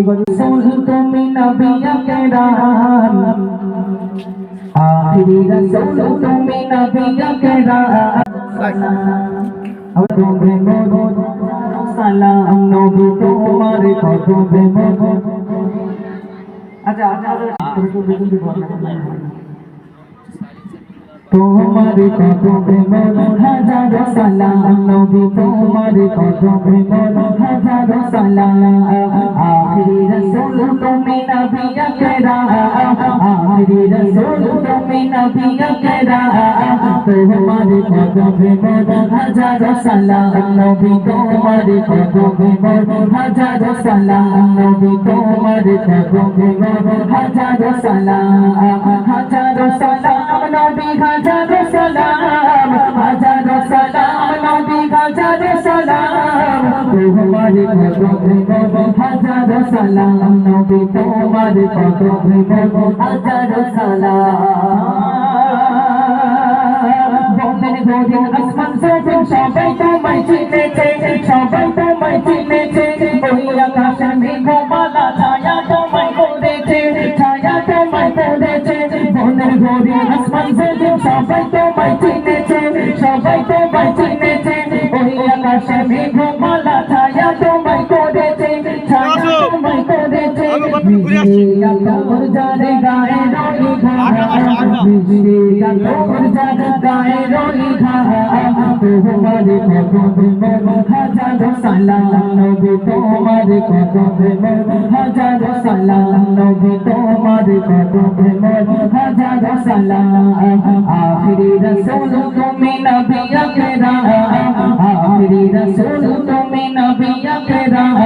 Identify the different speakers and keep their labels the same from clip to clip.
Speaker 1: रसूल तुमी नबी अकराम आखिरी रसूल तुमी नबी अकराम अब तुम्हें मोरो सलाम नबी तुम्हारे कदम में अच्छा तुम्हारे कदम में हजार सलाम नबी तुम्हारे कदम में हजार सलाम आखिरी रसूल तुमी नबी अकराम आखिरी रसूल तुमी नबी अकराम तुम्हारे कदम में हजार सलाम नबी तुम्हारे कदम में हजार सलाम नबी तुम्हारे कदम में हजार सलाम नबी हजार सलाम नबी हजार सलाम तुम्हारे कदम में हजार सलाम नबी तुम्हारे कदम में हजार सलाम बोलें गोरी आसमान से सबाई তোমায় চিনেছে সবাই তোমায় চিনেছে ওই আকাশের মেঘমালা ছায়া তোমায় করেছে ছায়া তোমায় করেছে বনের গোরি আসমান से সবাই তোমায় চিনেছে সবাই তোমায় চিনেছে ওই আকাশের মেঘমালা ছায়া তোমায় করেছে ছায়া তোমায় করেছে আকাশ যারে গায়ে রই ঘাড় আকাশ যারে গায়ে রই ঘাড় तुम्हारे कदम में हजार सलाम नबी तुम्हारे कदम में हजार सलाम नबी तुम्हारे कदम में हजार सलाम आखिरी रसूल तुमी नबी अकराम आखिरी रसूल तुमी नबी अकराम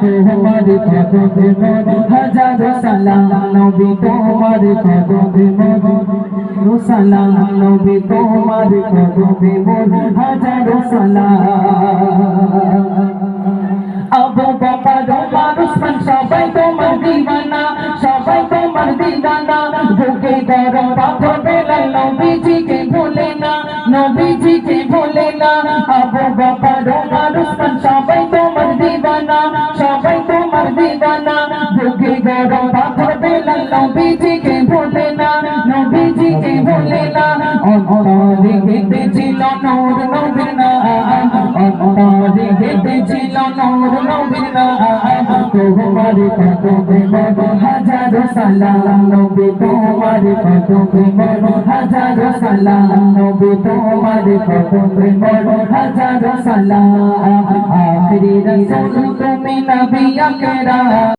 Speaker 1: तुम्हारे कदम में हजार सलाम नबी तुम्हारे कदम में सलाम नबी तुम्हारे कदम में हजार सलाम अबू बकर उमर उस्मान सबाई তোমার দিওয়ানা সবাই তোমার দিওয়ানা বুকে গরম পাথর বেলাল নবীজিকে ভুলে না নবীজিকে ভুলে না আবু বকর উমর উসমান সবাই তোমার দিওয়ানা সবাই তোমার দিওয়ানা বুকে গরম পাথর বেলাল নবীজিকে ভুলে না নবীজিকে ভুলে না অন্তরে গেঁথেছিল নূর নবীর নাম অন্তরে গেঁথেছিল নূর নবীর নাম তোমার কদম में हजार सलाम नबी तुम्हारे कदम में हजार सलाम नबी तुम्हारे कदम में हजार सलाम आखिरी रसूल तुमी नबी अकराम।